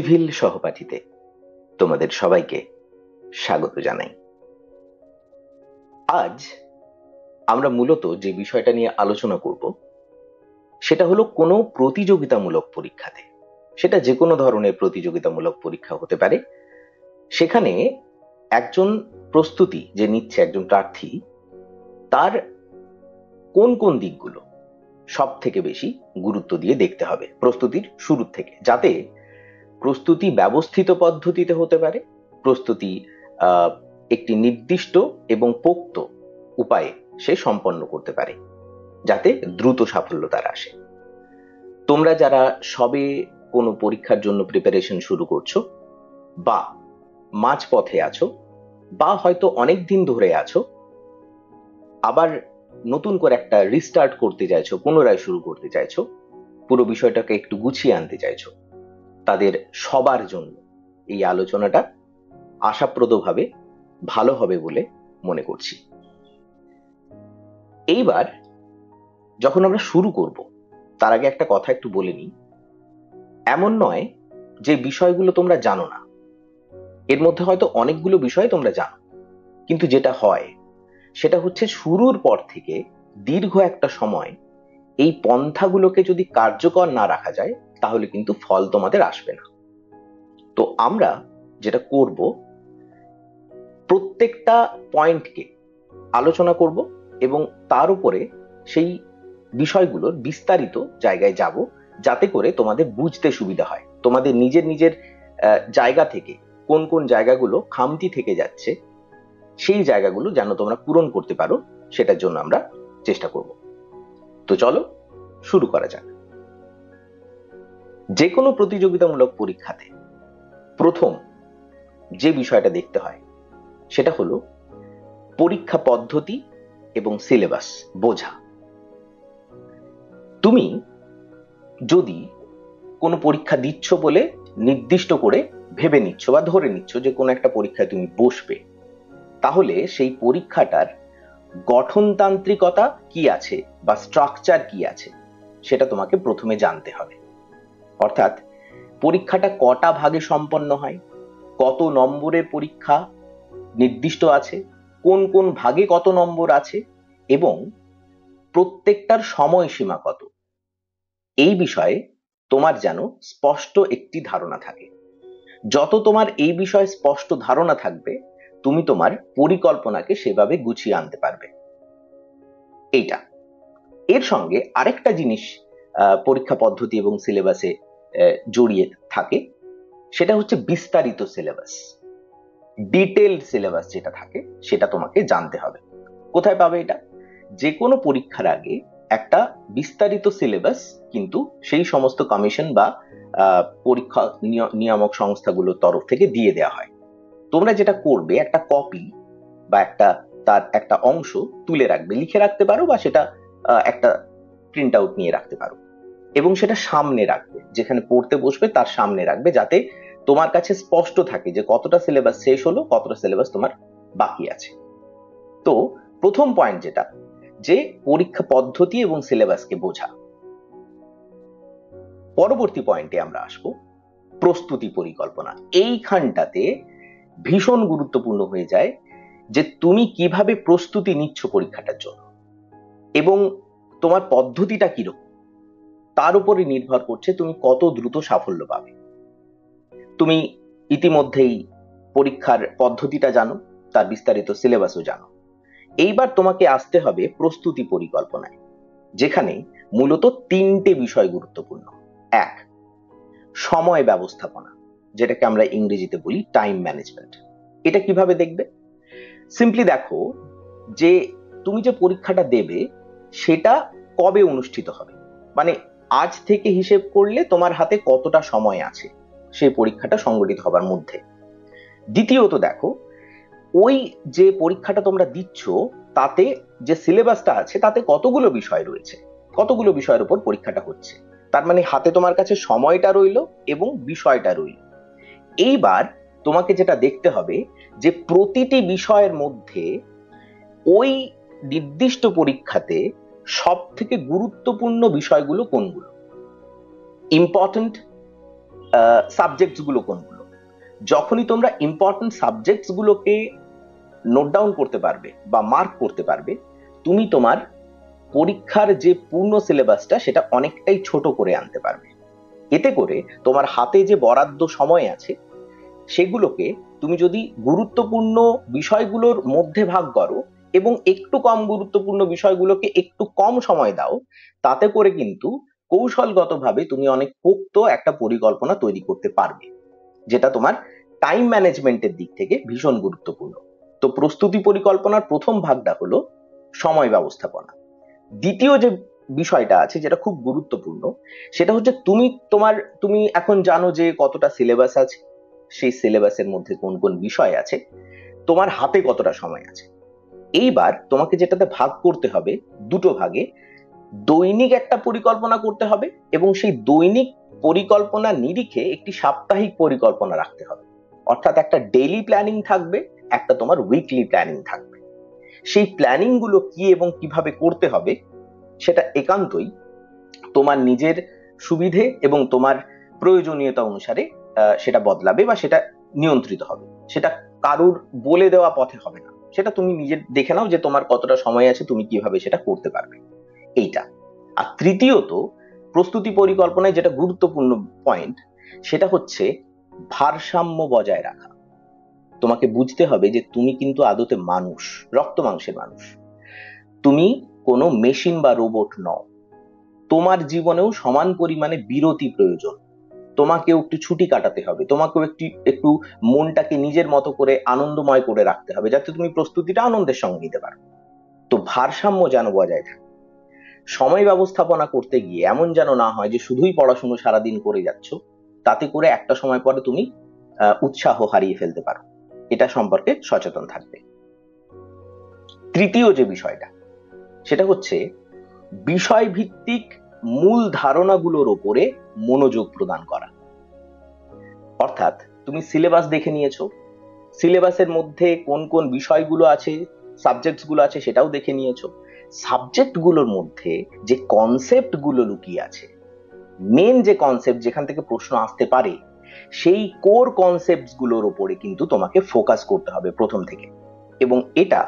Civil সহপাঠীতে তোমাদের সবাইকে স্বাগত জানাই। আজ আমরা মূলত যে বিষয়টা নিয়ে আলোচনা করব সেটা হলো কোনো প্রতিযোগিতামূলক পরীক্ষাতে, সেটা যে কোনো ধরনের প্রতিযোগিতামূলক পরীক্ষা হতে পারে, সেখানে একজন প্রস্তুতি যে নিচ্ছে একজন প্রার্থী, তার কোন কোন দিকগুলো সব থেকে বেশি গুরুত্ব দিয়ে দেখতে হবে প্রস্তুতির শুরু থেকে, যাতে প্রস্তুতি ব্যবস্থিত পদ্ধতিতে হতে পারে, প্রস্তুতি একটি নির্দিষ্ট এবং পোক্ত উপায়ে সে সম্পন্ন করতে পারে, যাতে দ্রুত সাফল্য তার আসে। তোমরা যারা সবে কোনো পরীক্ষার জন্য প্রিপারেশন শুরু করছো, বা মাঝপথে আছো, বা হয়তো অনেক দিন ধরে আছো, আবার নতুন করে একটা রিস্টার্ট করতে চাইছো, পুনরায় শুরু করতে চাইছো, পুরো বিষয়টাকে একটু গুছিয়ে আনতে চাইছো, তাদের সবার জন্য এই আলোচনাটা আশাপ্রদভাবে ভালো হবে বলে মনে করছি। এইবার যখন আমরা শুরু করব, তার আগে একটা কথা একটু বলে নিই। এমন নয় যে বিষয়গুলো তোমরা জানো না, এর মধ্যে হয়তো অনেকগুলো বিষয় তোমরা জানো, কিন্তু যেটা হয় সেটা হচ্ছে শুরুর পর থেকে দীর্ঘ একটা সময় এই পন্থাগুলোকে যদি কার্যকর না রাখা যায়, তাহলে কিন্তু ফল তোমাদের আসবে না। তো আমরা যেটা করব, প্রত্যেকটা পয়েন্টকে আলোচনা করব এবং তার উপরে সেই বিষয়গুলোর বিস্তারিত জায়গায় যাব, যাতে করে তোমাদের বুঝতে সুবিধা হয়। তোমাদের নিজের নিজের জায়গা থেকে কোন কোন জায়গাগুলো খামতি থেকে যাচ্ছে, সেই জায়গাগুলো যেন তোমরা পূরণ করতে পারো, সেটার জন্য আমরা চেষ্টা করব। তো চলো শুরু করা যাক। যে কোনো প্রতিযোগিতামূলক পরীক্ষাতে প্রথম যে বিষয়টা দেখতে হয় সেটা হলো পরীক্ষা পদ্ধতি এবং সিলেবাস বোঝা। তুমি যদি কোনো পরীক্ষা দিচ্ছ বলে নির্দিষ্ট করে ভেবে নিচ্ছ বা ধরে নিচ্ছ যে কোনো একটা পরীক্ষায় তুমি বসবে, তাহলে সেই পরীক্ষাটার গঠনতান্ত্রিকতা কি আছে বা স্ট্রাকচার কি আছে সেটা তোমাকে প্রথমে জানতে হবে। অর্থাৎ পরীক্ষাটা কটা ভাগে সম্পন্ন হয়, কত নম্বরের পরীক্ষা নির্দিষ্ট আছে, কোন কোন ভাগে কত নম্বর আছে, এবং প্রত্যেকটার সময়সীমা কত, এই বিষয়ে তোমার যেন স্পষ্ট একটি ধারণা থাকে। যত তোমার এই বিষয়ে স্পষ্ট ধারণা থাকবে, তুমি তোমার পরিকল্পনাকে সেভাবে গুছিয়ে আনতে পারবে। এইটা এর সঙ্গে আরেকটা জিনিস পরীক্ষা পদ্ধতি এবং সিলেবাসে জড়িয়ে থাকে, সেটা হচ্ছে বিস্তারিত সিলেবাস, ডিটেইলড সিলেবাস যেটা থাকে সেটা তোমাকে জানতে হবে। কোথায় পাবে এটা? যে কোনো পরীক্ষার আগে একটা বিস্তারিত সিলেবাস কিন্তু সেই সমস্ত কমিশন বা পরীক্ষা নিয়ামক সংস্থাগুলোর তরফ থেকে দিয়ে দেওয়া হয়। তোমরা যেটা করবে, একটা কপি বা তার একটা অংশ তুলে রাখবে, লিখে রাখতে পারো, বা সেটা একটা প্রিন্ট আউট নিয়ে রাখতে পারো, এবং সেটা সামনে রাখবে, যেখানে পড়তে বসবে তার সামনে রাখবে, যাতে তোমার কাছে স্পষ্ট থাকে যে কতটা সিলেবাস শেষ হলো, কতটা সিলেবাস তোমার বাকি আছে। তো প্রথম পয়েন্ট যেটা, যে পরীক্ষা পদ্ধতি এবং সিলেবাসকে বোঝা। পরবর্তী পয়েন্টে আমরা আসব প্রস্তুতি পরিকল্পনা। এইখানটাতে ভীষণ গুরুত্বপূর্ণ হয়ে যায় যে তুমি কিভাবে প্রস্তুতি নিচ্ছ পরীক্ষাটার জন্য, এবং তোমার পদ্ধতিটা কিরকম, তার উপরে নির্ভর করছে তুমি কত দ্রুত সাফল্য পাবে। তুমি ইতিমধ্যেই পরীক্ষার পদ্ধতিটা জানো, তার বিস্তারিত সিলেবাসও জানো। এইবার তোমাকে আসতে হবে প্রস্তুতি পরিকল্পনায়, যেখানে মূলত তিনটে বিষয় গুরুত্বপূর্ণ। এক, সময় ব্যবস্থাপনা, যেটাকে আমরা ইংরেজিতে বলি টাইম ম্যানেজমেন্ট। এটা কিভাবে দেখবে? সিম্পলি দেখো যে তুমি যে পরীক্ষাটা দেবে সেটা কবে অনুষ্ঠিত হবে, মানে আজ থেকে হিসেব করলে তোমার হাতে কতটা সময় আছে সেই পরীক্ষাটা সংগঠিত হবার মধ্যে। দ্বিতীয়ত দেখো, ওই যে পরীক্ষাটা তোমরা দিচ্ছ তাতে যে সিলেবাসটা আছে তাতে কতগুলো বিষয় রয়েছে, কতগুলো বিষয়ের উপর পরীক্ষাটা হচ্ছে, তার মানে হাতে তোমার কাছে সময়টা রইলো এবং বিষয়টা রইলো। এইবার তোমাকে যেটা দেখতে হবে যে প্রতিটি বিষয়ের মধ্যে ওই নির্দিষ্ট পরীক্ষাতে সব থেকে গুরুত্বপূর্ণ বিষয়গুলো কোনগুলো, ইম্পর্টেন্ট সাবজেক্টস গুলো কোনগুলো। যখনই তোমরা ইম্পর্টেন্ট সাবজেক্টস গুলোকে নোট ডাউন করতে পারবে বা মার্ক করতে পারবে, তুমি তোমার পরীক্ষার যে পূর্ণ সিলেবাসটা সেটা অনেকটাই ছোট করে আনতে পারবে। এতে করে তোমার হাতে যে বরাদ্দ সময় আছে সেগুলোকে তুমি যদি গুরুত্বপূর্ণ বিষয়গুলোর মধ্যে ভাগ করো এবং একটু কম গুরুত্বপূর্ণ বিষয়গুলোকে একটু কম সময় দাও, তাতে করে কিন্তু কৌশলগতভাবে তুমি অনেক পোক্ত একটা পরিকল্পনা তৈরি করতে পারবে, যেটা তোমার টাইম ম্যানেজমেন্টের দিক থেকে ভীষণ গুরুত্বপূর্ণ। তো প্রস্তুতি পরিকল্পনার প্রথম ভাগটা হলো সময় ব্যবস্থাপনা। দ্বিতীয় যে বিষয়টা আছে যেটা খুব গুরুত্বপূর্ণ, সেটা হচ্ছে তুমি এখন জানো যে কতটা সিলেবাস আছে, সেই সিলেবাসের মধ্যে কোন কোন বিষয় আছে, তোমার হাতে কতটা সময় আছে। এইবার তোমাকে যেটাতে ভাগ করতে হবে দুটো ভাগে, দৈনিক একটা পরিকল্পনা করতে হবে এবং সেই দৈনিক পরিকল্পনা নিরিখে একটি সাপ্তাহিক পরিকল্পনা রাখতে হবে। অর্থাৎ একটা ডেইলি প্ল্যানিং থাকবে, একটা তোমার উইকলি প্ল্যানিং থাকবে। সেই প্ল্যানিং গুলো কি এবং কিভাবে করতে হবে সেটা একান্তই তোমার নিজের সুবিধে এবং তোমার প্রয়োজনীয়তা অনুসারে সেটা বদলাবে বা সেটা নিয়ন্ত্রিত হবে। সেটা কারুর বলে দেওয়া পথে হবে না, সেটা তুমি নিজের দেখে নাও যে তোমার কতটা সময় আছে, তুমি কিভাবে সেটা করতে পারবে, এইটা। আর তৃতীয়ত, প্রস্তুতি পরিকল্পনায় যেটা গুরুত্বপূর্ণ পয়েন্ট, সেটা হচ্ছে ভারসাম্য বজায় রাখা। তোমাকে বুঝতে হবে যে তুমি কিন্তু আদতে মানুষ, রক্ত মাংসের মানুষ। তুমি কোনো মেশিন বা রোবট নও। তোমার জীবনেও সমান পরিমাণে বিরতি প্রয়োজন। তোমাকেও একটু ছুটি কাটাতে হবে, তোমাকেও একটু মনটাকে নিজের মতো করে আনন্দময় করে রাখতে হবে, যাতে তুমি প্রস্তুতিটা আনন্দের সঙ্গে নিতে পারো। তো ভারসাম্য যেন বজায় থাকে। সময় ব্যবস্থাপনা করতে গিয়ে এমন যেন না হয় যে শুধুই পড়াশুনো সারাদিন করে যাচ্ছ, তাতে করে একটা সময় পরে তুমি উৎসাহ হারিয়ে ফেলতে পারো। এটা সম্পর্কে সচেতন থাকবে। তৃতীয় যে বিষয়টা, সেটা হচ্ছে বিষয়ভিত্তিক মূল ধারণাগুলোর উপরে মনোযোগ প্রদান করা। অর্থাৎ তুমি সিলেবাস দেখে নিয়েছো, সিলেবাসের মধ্যে কোন কোন বিষয়গুলো আছে, সাবজেক্টস গুলো আছে সেটাও দেখে নিয়েছো। সাবজেক্ট গুলোর মধ্যে যে কনসেপ্ট গুলো লুকিয়ে আছে, মেন যে কনসেপ্ট যেখান থেকে প্রশ্ন আসতে পারে, সেই কোর কনসেপ্ট গুলোর উপরে কিন্তু তোমাকে ফোকাস করতে হবে প্রথম থেকে। এবং এটা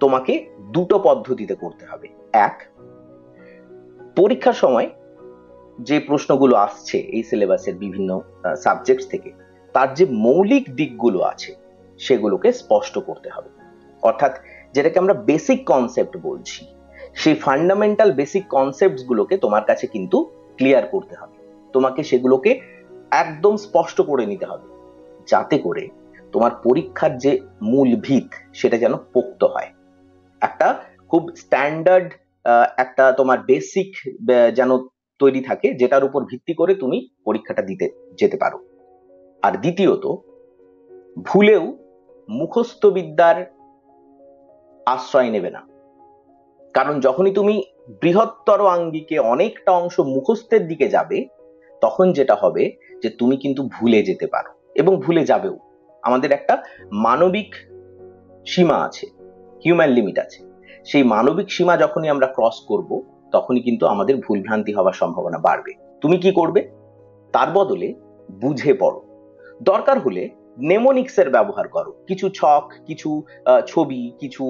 তোমাকে দুটো পদ্ধতিতে করতে হবে। এক, পরীক্ষার সময় যে প্রশ্নগুলো আসছে এই সিলেবাসের বিভিন্ন সাবজেক্ট থেকে, তার যে মৌলিক দিকগুলো আছে সেগুলোকে স্পষ্ট করতে হবে। অর্থাৎ যেটাকে আমরা বেসিক কনসেপ্ট বলছি, সেই ফান্ডামেন্টাল বেসিক কনসেপ্ট গুলোকে তোমার কাছে কিন্তু ক্লিয়ার করতে হবে। তোমাকে সেগুলোকে একদম স্পষ্ট করে নিতে হবে, যাতে করে তোমার পরীক্ষার যে মূল ভিত সেটা যেন পোক্ত হয়। একটা খুব স্ট্যান্ডার্ড একটা তোমার বেসিক যেন তৈরি থাকে, যেটার উপর ভিত্তি করে তুমি পরীক্ষাটা দিতে যেতে পারো। আর দ্বিতীয়ত, ভুলেও মুখস্থ বিদ্যার আশ্রয় নেবে না। কারণ যখনই তুমি বৃহত্তর আঙ্গিকে অনেকটা অংশ মুখস্থের দিকে যাবে, তখন যেটা হবে যে তুমি কিন্তু ভুলে যেতে পারো এবং ভুলে যাবেও। আমাদের একটা মানবিক সীমা আছে, হিউম্যান লিমিট আছে। সেই মানবিক সীমা যখনই আমরা ক্রস করব, তখনই কিন্তু আমাদের ভুলভ্রান্তি হওয়ার সম্ভাবনা বাড়বে। তুমি কি করবে? তার বদলে বুঝে পড়ো। দরকার হলে নেমোনিক্সের ব্যবহার করো, কিছু ছক, কিছু ছবি, কিছু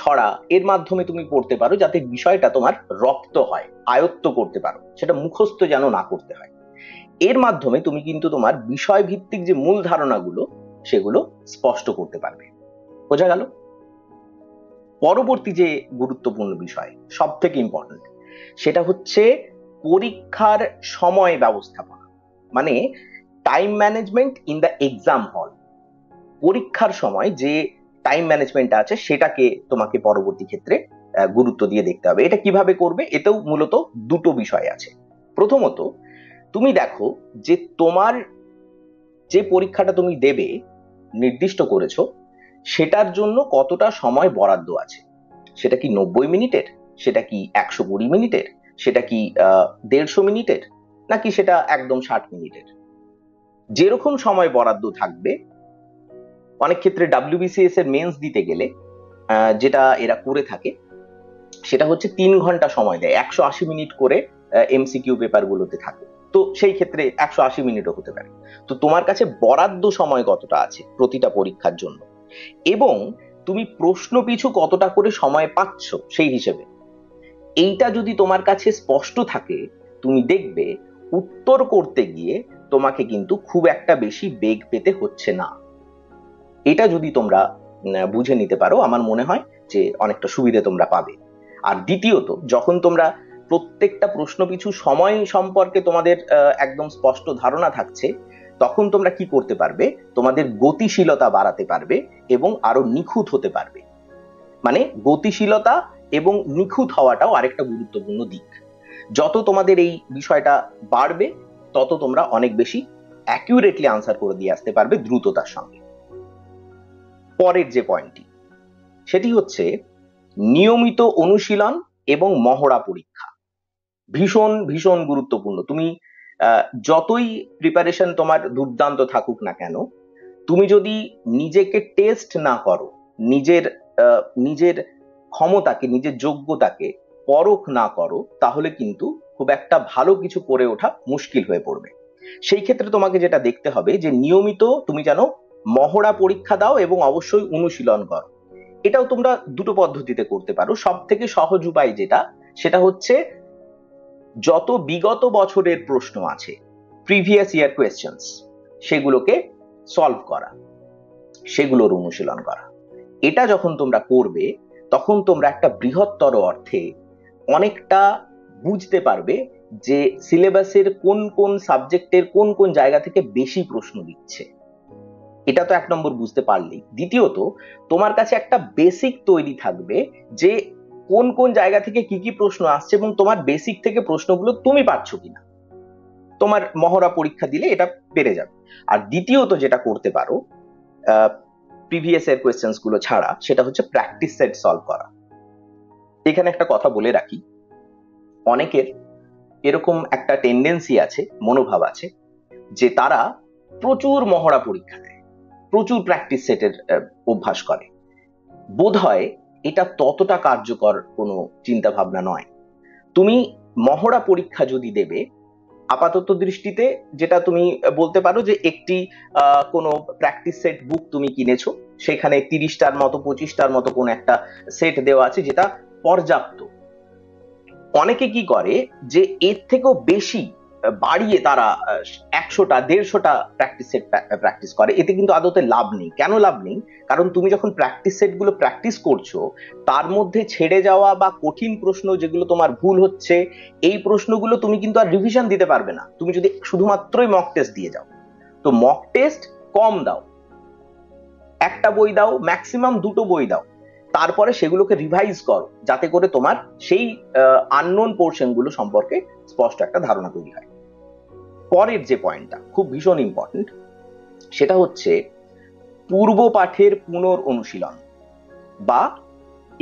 ছড়া, এর মাধ্যমে তুমি পড়তে পারো, যাতে বিষয়টা তোমার রপ্ত হয়, আয়ত্ত করতে পারো, সেটা মুখস্থ যেন না করতে হয়। এর মাধ্যমে তুমি কিন্তু তোমার বিষয় ভিত্তিক যে মূল ধারণাগুলো সেগুলো স্পষ্ট করতে পারবে। বোঝা গেল? পরবর্তী যে গুরুত্বপূর্ণ বিষয়, সব থেকে ইম্পর্টেন্ট, সেটা হচ্ছে পরীক্ষার সময় ব্যবস্থাপনা, মানে time management in the exam হল। পরীক্ষার সময় যে টাইম ম্যানেজমেন্ট আছে সেটাকে তোমাকে পরবর্তী ক্ষেত্রে গুরুত্ব দিয়ে দেখতে হবে। এটা কিভাবে করবে? এতেও মূলত দুটো বিষয় আছে। প্রথমত, তুমি দেখো যে তোমার যে পরীক্ষাটা তুমি দেবে নির্দিষ্ট করেছো, সেটার জন্য কতটা সময় বরাদ্দ আছে। সেটা কি 90 মিনিটের, সেটা কি 120 মিনিটের, সেটা কি 150 মিনিটের, নাকি সেটা একদম 60 মিনিটের? যেরকম সময় বরাদ্দ থাকবে, অনেক ক্ষেত্রে WBCS এর মেন্স দিতে গেলে যেটা এরা করে থাকে, সেটা হচ্ছে 3 ঘন্টা সময় দেয়, 180 মিনিট করে MCQ পেপার গুলোতে থাকে। তো সেই ক্ষেত্রে 180 মিনিটও হতে পারে। তো তোমার কাছে বরাদ্দ সময় কতটা আছে প্রতিটা পরীক্ষার জন্য, এবং তুমি প্রশ্ন পিছু কতটা করে সময় পাচ্ছ সেই হিসেবে, এইটা যদি তোমার কাছে স্পষ্ট থাকে, তুমি দেখবে উত্তর করতে গিয়ে তোমাকে কিন্তু খুব একটা বেশি বেগ পেতে হচ্ছে না। এটা যদি তোমরা বুঝে নিতে পারো, আমার মনে হয় যে অনেকটা সুবিধে তোমরা পাবে। আর দ্বিতীয়ত, যখন তোমরা প্রত্যেকটা প্রশ্ন পিছু সময় সম্পর্কে তোমাদের একদম স্পষ্ট ধারণা থাকছে, তখন তোমরা কি করতে পারবে, তোমাদের গতিশীলতা বাড়াতে পারবে এবং আরো নিখুঁত হতে পারবে। মানে গতিশীলতা এবং নিখুঁত হওয়াটাও আরেকটা গুরুত্বপূর্ণ দিক। যত তোমাদের এই বিষয়টা বাড়বে, তত তোমরা অনেক বেশি অ্যাকিউরেটলি আনসার করে দিয়ে আসতে পারবে দ্রুততার সঙ্গে। পরের যে পয়েন্টটি, সেটি হচ্ছে নিয়মিত অনুশীলন এবং মহড়া পরীক্ষা। ভীষণ ভীষণ গুরুত্বপূর্ণ। তুমি যতই প্রিপারেশন তোমার দুর্দান্ত থাকুক না কেন, তুমি যদি নিজেকে টেস্ট না করো, নিজের নিজের ক্ষমতাকে, নিজের যোগ্যতাকে পরখ না করো, তাহলে কিন্তু খুব একটা ভালো কিছু করে ওঠা মুশকিল হয়ে পড়বে। সেই ক্ষেত্রে তোমাকে যেটা দেখতে হবে যে নিয়মিত তুমি যেন মহড়া পরীক্ষা দাও এবং অবশ্যই অনুশীলন করো। এটাও তোমরা দুটো পদ্ধতিতে করতে পারো। সব থেকে সহজ উপায় যেটা, সেটা হচ্ছে যত বিগত বছরের প্রশ্ন আছে, প্রিভিয়াস ইয়ার কোয়েশ্চেন্স, সেগুলোকে সলভ করা, সেগুলোর অনুশীলন করা। এটা যখন তোমরা করবে, তখন তোমরা একটা বৃহত্তর অর্থে অনেকটা বুঝতে পারবে যে সিলেবাসের কোন কোন সাবজেক্টের কোন কোন জায়গা থেকে বেশি প্রশ্ন দিচ্ছে। এটা তো 1 নম্বর বুঝতে পারলেই। দ্বিতীয়ত, তোমার কাছে একটা বেসিক তৈরি থাকবে যে কোন কোন জায়গা থেকে কি কি প্রশ্ন আসছে এবং তোমার বেসিক থেকে প্রশ্নগুলো তুমি পাচ্ছ কিনা। তোমার মহড়া পরীক্ষা দিলে এটা বেড়ে যাবে। আর দ্বিতীয়ত যেটা করতে পারো প্রিভিয়াস ইয়ার কোয়েশ্চেন্স গুলো ছাড়া, সেটা হচ্ছে প্র্যাকটিস সেট সলভ করা। এখানে একটা কথা বলে রাখি, অনেকের এরকম একটা টেন্ডেন্সি আছে, মনোভাব আছে, যে তারা প্রচুর মহড়া পরীক্ষা দেয়, প্রচুর প্র্যাকটিস সেটের অভ্যাস করে। বোধহয় এটা ততটা কার্যকর কোনো চিন্তা ভাবনা নয়। তুমি মহড়া পরীক্ষা যদি দেবে, আপাতত দৃষ্টিতে যেটা তুমি বলতে পারো যে একটি কোনো প্র্যাকটিস সেট বুক তুমি কিনেছো, সেখানে 30টার মতো 25টার মতো কোন একটা সেট দেওয়া আছে, যেটা পর্যাপ্ত। অনেকে কি করে যে এর থেকেও বেশি বাড়িয়ে তারা 100টা 150টা প্র্যাকটিস সেট প্র্যাকটিস করে। এতে কিন্তু আদতে লাভ নেই। কেন লাভ নেই? কারণ তুমি যখন প্র্যাকটিস সেট গুলো প্র্যাকটিস করছো, তার মধ্যে ছেড়ে যাওয়া বা কঠিন প্রশ্ন যেগুলো তোমার ভুল হচ্ছে, এই প্রশ্নগুলো তুমি কিন্তু আর রিভিশন দিতে পারবে না তুমি যদি শুধুমাত্রই মক টেস্ট দিয়ে যাও। তো মক টেস্ট কম দাও, একটা বই দাও, ম্যাক্সিমাম 2টো বই দাও, তারপরে সেগুলোকে রিভাইজ করো, যাতে করে তোমার সেই আননোন পোর্শন গুলো সম্পর্কে স্পষ্ট একটা ধারণা তৈরি হয়। পরের যে পয়েন্টটা খুব ভীষণ ইম্পর্টেন্ট, সেটা হচ্ছে পূর্ব পাঠের পুনর অনুশীলন, বা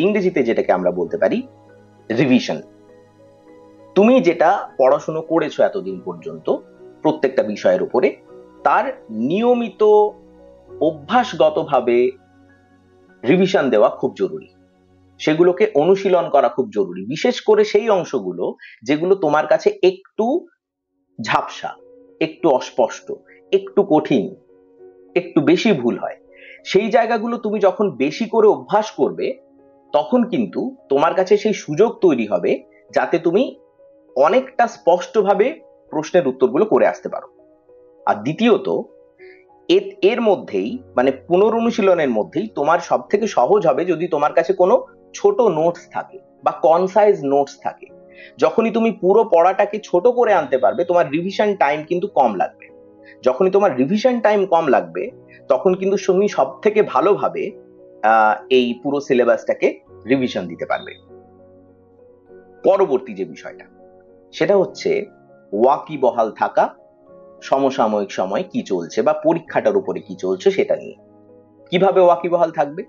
ইংরেজিতে যেটাকে আমরা বলতে পারি রিভিশন। তুমি যেটা পড়াশুনো করেছো এতদিন পর্যন্ত প্রত্যেকটা বিষয়ের উপরে, তার নিয়মিত অভ্যাসগতভাবে রিভিশন দেওয়া খুব জরুরি। সেগুলোকে অনুশীলন করা খুব জরুরি, বিশেষ করে সেই অংশগুলো যেগুলো তোমার কাছে একটু ঝাপসা, একটু অস্পষ্ট, একটু কঠিন, একটু বেশি ভুল হয়। সেই জায়গাগুলো তুমি যখন বেশি করে অভ্যাস করবে, তখন কিন্তু তোমার কাছে সেই সুযোগ তৈরি হবে যাতে তুমি অনেকটা স্পষ্টভাবে প্রশ্নের উত্তরগুলো করে আসতে পারো। আর দ্বিতীয়ত, এর মধ্যেই মানে পুনরনুশীলনের মধ্যেই তোমার সব থেকে সহজ হবে যদি তোমার কাছে কোনো ছোট নোটস থাকে বা কনসাইজ নোটস থাকে। যখনই তুমি পুরো পড়াটাকে ছোট করে আনতে পারবে, তোমার রিভিশন টাইম কিন্তু কম লাগবে। যখনই তোমার রিভিশন টাইম কম লাগবে, তখন কিন্তু তুমি সব থেকে ভালোভাবে এই পুরো সিলেবাসটাকে রিভিশন দিতে পারবে। পরবর্তী যে বিষয়টা, সেটা হচ্ছে ওয়াকিবহাল থাকা, সমসাময়িক সময় কি চলছে বা পরীক্ষাটার উপরে কি চলছে সেটা নিয়ে। কিভাবে ওয়াকিবহাল থাকবে?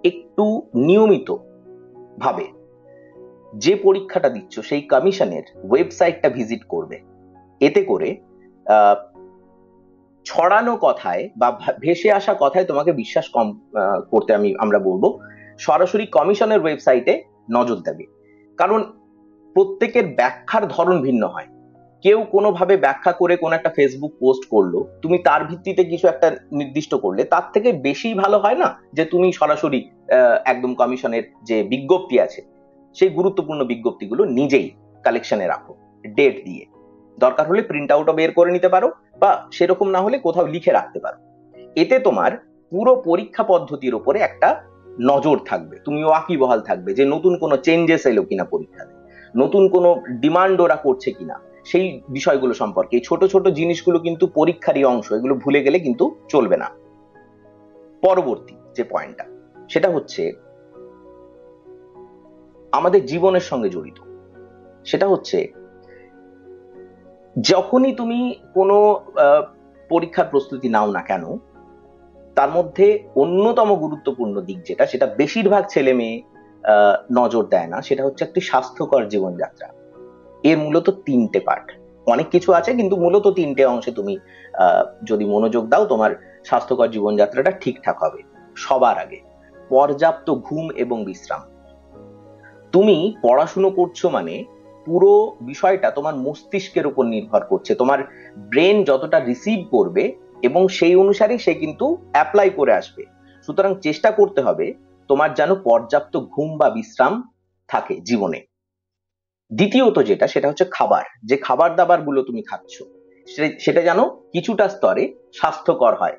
একটু নিয়মিত ভাবে যে পরীক্ষাটা দিচ্ছ সেই কমিশনের ওয়েবসাইটটা ভিজিট করবে। এতে করে ছড়ানো কথায় বা ভেসে আসা কথায় তোমাকে বিশ্বাস কম করতে আমরা বলবো। সরাসরি কমিশনের ওয়েবসাইটে নজর দেবে, কারণ প্রত্যেকের ব্যাখ্যার ধরন ভিন্ন হয়। কেউ কোনোভাবে ব্যাখ্যা করে কোন একটা ফেসবুক পোস্ট করলো, তুমি তার ভিত্তিতে কিছু একটা নির্দিষ্ট করলে, তার থেকে বেশি ভালো হয় না যে তুমি সরাসরি একদম কমিশনের যে বিজ্ঞপ্তি আছে সেই গুরুত্বপূর্ণ বিজ্ঞপ্তিগুলো নিজেই কালেকশনে রাখো, ডেট দিয়ে। দরকার হলে প্রিন্ট আউটও বের করে নিতে পারো, বা সেরকম না হলে কোথাও লিখে রাখতে পারো। এতে তোমার পুরো পরীক্ষা পদ্ধতির উপরে একটা নজর থাকবে, তুমি ওয়াকিবহাল থাকবে যে নতুন কোনো চেঞ্জেস এলো কিনা পরীক্ষাতে, নতুন কোনো ডিমান্ড ওরা করছে কিনা, সেই বিষয়গুলো সম্পর্কে। এই ছোট ছোট জিনিসগুলো কিন্তু পরীক্ষারই অংশ, এগুলো ভুলে গেলে কিন্তু চলবে না। পরবর্তী যে পয়েন্টটা, সেটা হচ্ছে আমাদের জীবনের সঙ্গে জড়িত। সেটা হচ্ছে যখনই তুমি কোনো পরীক্ষার প্রস্তুতি নাও না কেন, তার মধ্যে অন্যতম গুরুত্বপূর্ণ দিক যেটা, সেটা বেশিরভাগ ছেলে মেয়ে নজর দেয় না, সেটা হচ্ছে একটি স্বাস্থ্যকর জীবনযাত্রা। এর মূলত তিনটে পার্ট, অনেক কিছু আছে কিন্তু মূলত তিনটে অংশে তুমি যদি মনোযোগ দাও, তোমার স্বাস্থ্যকর জীবনযাত্রাটা ঠিকঠাক হবে। সবার আগে পর্যাপ্ত ঘুম এবং বিশ্রাম। তুমি পড়াশুনো করছো মানে পুরো বিষয়টা তোমার মস্তিষ্কের উপর নির্ভর করছে, তোমার ব্রেন যতটা রিসিভ করবে এবং সেই অনুসারে সে কিন্তু অ্যাপ্লাই করে আসবে। সুতরাং চেষ্টা করতে হবে তোমার যেন পর্যাপ্ত ঘুম বা বিশ্রাম থাকে জীবনে। দ্বিতীয়ত যেটা, সেটা হচ্ছে খাবার, যে খাবার দাবার গুলো তুমি খাচ্ছ সেটা যেন কিছুটা স্তরে স্বাস্থ্যকর হয়।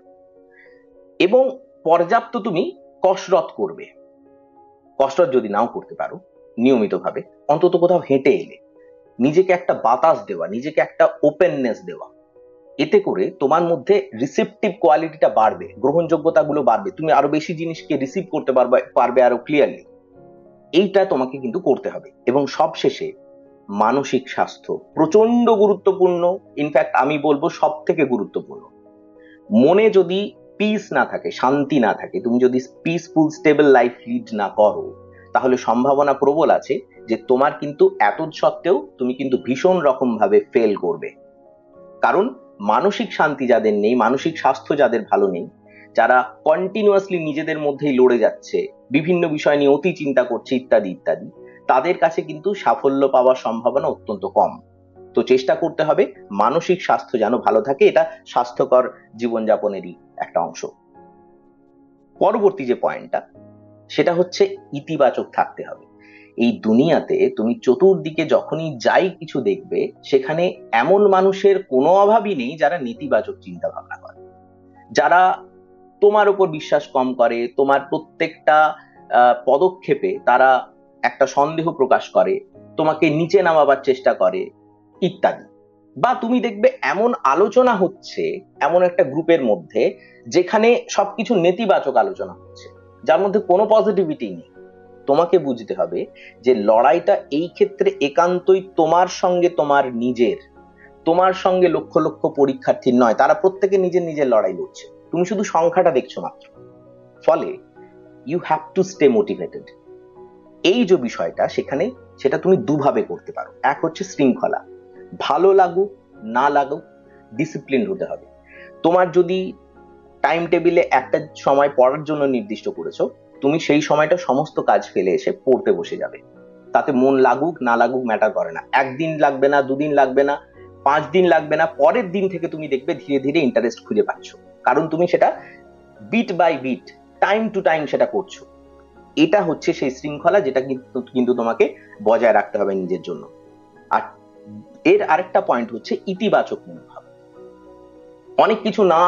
এবং পর্যাপ্ত তুমি কসরত করবে। কসরত যদি নাও করতে পারো নিয়মিতভাবে, অন্তত কোথাও হেঁটে এলে, নিজেকে একটা বাতাস দেওয়া, নিজেকে একটা ওপেননেস দেওয়া। এতে করে তোমার মধ্যে রিসিপটিভ কোয়ালিটিটা বাড়বে, গ্রহণযোগ্যতা গুলো বাড়বে, তুমি আরো বেশি জিনিসকে রিসিভ করতে পারবে আরো ক্লিয়ারলি। এইটা তোমাকে কিন্তু করতে হবে। এবং সবশেষে মানসিক স্বাস্থ্য প্রচন্ড গুরুত্বপূর্ণ, ইনফ্যাক্ট আমি বলবো সব থেকে গুরুত্বপূর্ণ। মনে যদি পিস না থাকে, শান্তি না থাকে, তুমি যদি পিসফুল স্টেবল লাইফ লিড না করো, তাহলে সম্ভাবনা প্রবল আছে যে তোমার কিন্তু এত সত্ত্বেও তুমি কিন্তু ভীষণ রকম ভাবে ফেল করবে। কারণ মানসিক শান্তি যাদের নেই, মানসিক স্বাস্থ্য যাদের ভালো নেই, যারা কন্টিনিউয়াসলি নিজেদের মধ্যেই লড়ে যাচ্ছে, বিভিন্ন বিষয় নিয়ে অতি চিন্তা করছে ইত্যাদি ইত্যাদি, তাদের কাছে কিন্তু সাফল্য পাওয়ার সম্ভাবনা অত্যন্ত কম। তো চেষ্টা করতে হবে মানসিক স্বাস্থ্য যেন ভালো থাকে, এটা স্বাস্থ্যকর জীবনযাপনেরই একটা অংশ। পরবর্তী যে পয়েন্টটা, সেটা হচ্ছে ইতিবাচক থাকতে হবে। এই দুনিয়াতে তুমি চতুর্দিকে যখনই যাই কিছু দেখবে, সেখানে এমন মানুষের কোনো অভাবই নেই যারা নেতিবাচক চিন্তা ভাবনা করে, যারা তোমার উপর বিশ্বাস কম করে, তোমার প্রত্যেকটা পদক্ষেপে তারা একটা সন্দেহ প্রকাশ করে, তোমাকে নিচে নামাবার চেষ্টা করে ইত্যাদি। বা তুমি দেখবে এমন আলোচনা হচ্ছে এমন একটা গ্রুপের মধ্যে যেখানে সবকিছু নেতিবাচক আলোচনা হচ্ছে, যার মধ্যে কোনো পজিটিভিটি নেই। তোমাকে বুঝতে হবে যে লড়াইটা এই ক্ষেত্রে একান্তই তোমার সঙ্গে, তোমার নিজের, তোমার সঙ্গে লক্ষ লক্ষ পরীক্ষার্থীর নয়, তারা প্রত্যেকে নিজের নিজের লড়াই লড়ছে, তুমি শুধু সংখ্যাটা দেখছো মাত্র। ফলে you have to stay motivated. এই যে বিষয়টা সেখানে, সেটা তুমি দুভাবে করতে পারো। এক হচ্ছে শৃঙ্খলা, ভালো লাগুক না লাগুক ডিসিপ্লিন হতে হবে। তোমার যদি টাইম টেবিলে একটা সময় পড়ার জন্য নির্দিষ্ট করেছো, তুমি সেই সময়টা সমস্ত কাজ ফেলে এসে পড়তে বসে যাবে। তাতে মন লাগুক না লাগুক ম্যাটার করে না। একদিন লাগবে না, দুদিন লাগবে না, 5 দিন লাগবে না, পরের দিন থেকে তুমি দেখবে ধীরে ধীরে ইন্টারেস্ট খুঁজে পাচ্ছ, কারণ তুমি সেটা bit by bit, time to time সেটা করছো। এটা হচ্ছে সেই শৃঙ্খলা যেটা কিন্তু তোমাকে বজায় রাখতে হবে নিজের জন্য। আর এর আরেকটা পয়েন্ট হচ্ছে ইতিবাচক মনোভাব। অনেক কিছু না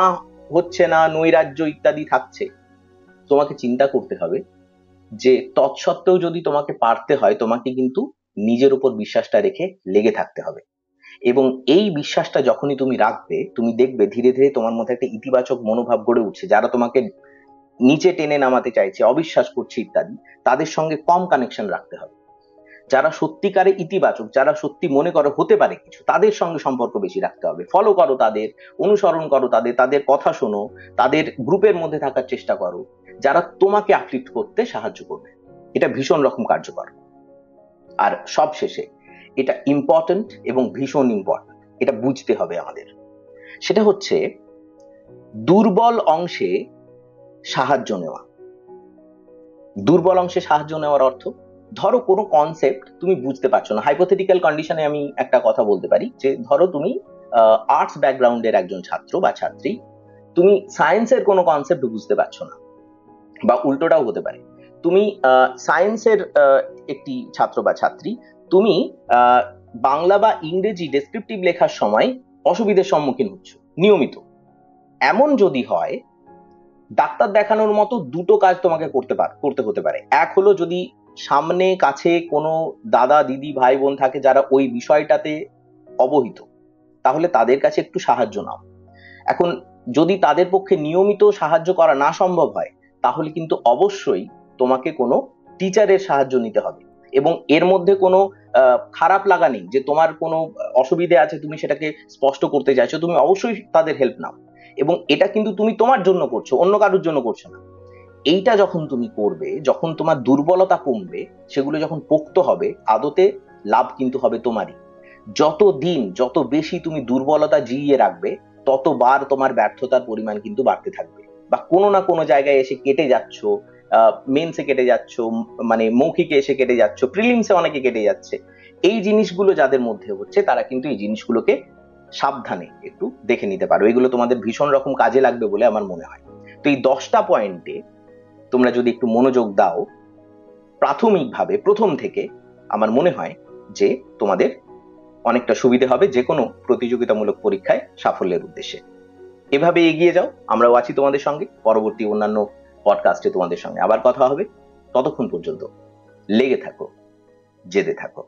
হচ্ছে না, নৈরাজ্য ইত্যাদি থাকছে, তোমাকে চিন্তা করতে হবে যে তৎসত্ত্বেও যদি তোমাকে পারতে হয়, তোমাকে কিন্তু নিজের উপর বিশ্বাসটা রেখে লেগে থাকতে হবে। এবং এই বিশ্বাসটা যখনই তুমি রাখবে, তুমি দেখবে ধীরে ধীরে তোমার মধ্যে একটা ইতিবাচক মনোভাব গড়ে উঠছে। যারা তোমাকে নিচে টেনে নামাতে চাইছে, অবিশ্বাস করছে ইত্যাদি, তাদের সঙ্গে কম কানেকশন রাখতে হবে। যারা সত্যিকারে ইতিবাচক, যারা সত্যি মনে করো হতে পারে কিছু, তাদের সঙ্গে সম্পর্ক বেশি রাখতে হবে। ফলো করো তাদের, অনুসরণ করো তাদের, তাদের কথা শোনো, তাদের গ্রুপের মধ্যে থাকার চেষ্টা করো, যারা তোমাকে আপলিফ্ট করতে সাহায্য করবে। এটা ভীষণ রকম কার্যকর। আর সব শেষে, এটা ইম্পর্টেন্ট এবং ভীষণ ইম্পর্টেন্ট, এটা বুঝতে হবে আমাদের, সেটা হচ্ছে দুর্বল অংশে সাহায্য নেওয়া। দুর্বল অংশে সাহায্য নেওয়ার অর্থ, ধরো কোনো কনসেপ্ট তুমি বুঝতে পারছো না, হাইপোথেটিক্যাল কন্ডিশনে আমি একটা কথা বলতে পারি যে ধরো তুমি আর্টস ব্যাকগ্রাউন্ডের একজন ছাত্র বা ছাত্রী, তুমি সায়েন্সের কোনো কনসেপ্ট বুঝতে পারছো না, বা উল্টোটাও হতে পারে, তুমি সায়েন্সের একটি ছাত্র বা ছাত্রী, তুমি বাংলা বা ইংরেজি ডেসক্রিপটিভ লেখার সময় অসুবিধার সম্মুখীন হচ্ছ নিয়মিত। এমন যদি হয়, ডাক্তার দেখানোর মতো দুটো কাজ তোমাকে করতে হতে পারে। এক হলো যদি সামনে কাছে কোনো দাদা দিদি ভাই বোন থাকে যারা ওই বিষয়টাতে অবহিত, তাহলে তাদের কাছে একটু সাহায্য নাও। এখন যদি তাদের পক্ষে নিয়মিত সাহায্য করা না সম্ভব হয়, তাহলে কিন্তু অবশ্যই তোমাকে কোনো টিচারের সাহায্য নিতে হবে। এবং এর মধ্যে কোনো খারাপ লাগা নেই যে তোমার কোনো অসুবিধে আছে, তুমি সেটাকে স্পষ্ট করতে চাইছো, তুমি অবশ্যই তাদের হেল্প নাও। এবং এটা কিন্তু তুমি তোমার জন্য করছো, অন্য কারোর জন্য করছো না। এইটা যখন তুমি করবে, যখন তোমার দুর্বলতা কমবে, সেগুলো যখন পোক্ত হবে, আদতে লাভ কিন্তু হবে তোমারই। যত বেশি তুমি দুর্বলতা জিইয়ে রাখবে, ততবার তোমার ব্যর্থতার পরিমাণ কিন্তু বাড়তে থাকবে, বা কোনো না কোনো জায়গায় এসে কেটে যাচ্ছ, মেন্সে কেটে যাচ্ছ, মানে মৌখিকে এসে কেটে যাচ্ছ, প্রিলিমসে অনেকে কেটে যাচ্ছে। এই জিনিসগুলো যাদের মধ্যে হচ্ছে, তারা কিন্তু এই জিনিসগুলোকে সাবধানে একটু দেখে নিতে পারো। এগুলো তোমাদের ভীষণ রকম কাজে লাগবে বলে আমার মনে হয়। তো এই 10টা পয়েন্টে তোমরা যদি একটু মনোযোগ দাও প্রাথমিকভাবে, প্রথম থেকে, আমার মনে হয় যে তোমাদের অনেকটা সুবিধে হবে যে কোনো প্রতিযোগিতামূলক পরীক্ষায় সাফল্যের উদ্দেশ্যে। এভাবে এগিয়ে যাও, আমরাও আছি তোমাদের সঙ্গে। পরবর্তী অন্যান্য পডকাস্টে তোমাদের সঙ্গে আবার কথা হবে। ততক্ষণ পর্যন্ত লেগে থাকো, জেদে থাকো।